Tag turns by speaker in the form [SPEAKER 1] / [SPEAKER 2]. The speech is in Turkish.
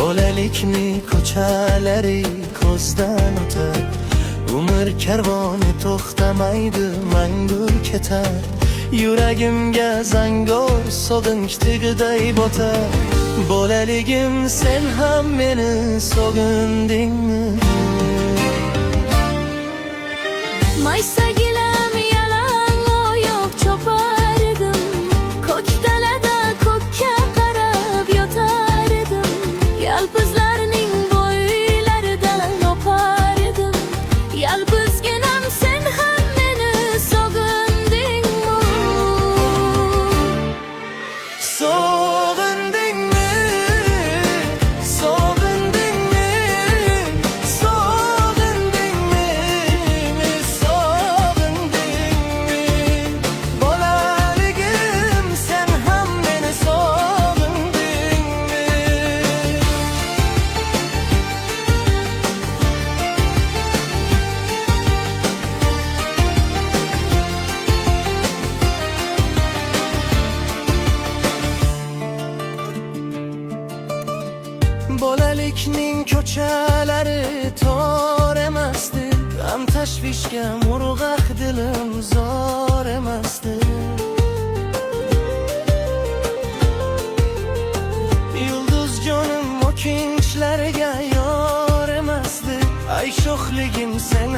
[SPEAKER 1] Bolalikni ko'chalari ko'zdan o'tar, umr karvoni to'xtamaydi, mangu ketar. Yuragimga zangor sog'inch tig'iday botar. Bolaligim, sen ham meni sog'indingmi?
[SPEAKER 2] Maysa gilam yalan oyoq chopardim, ko'k dalada ko'kka qarab yotardim. Yalpizlarning bo'ylaridan o'pardim. Yalpizginam, sen ham meni sog'indingmi?
[SPEAKER 1] Sog'indingmi? Sog'indingmi? Sog'indingmi? Sog'indingmi? Bolaligim, sen ham meni sog'indingmi? Bolalikning ko'chalari tor emasdi, g'am tashvishga murg'aq dilim zor emasdi. Yulduz jonim o'kinchlarga yor emasdi, ay sho'xligim sen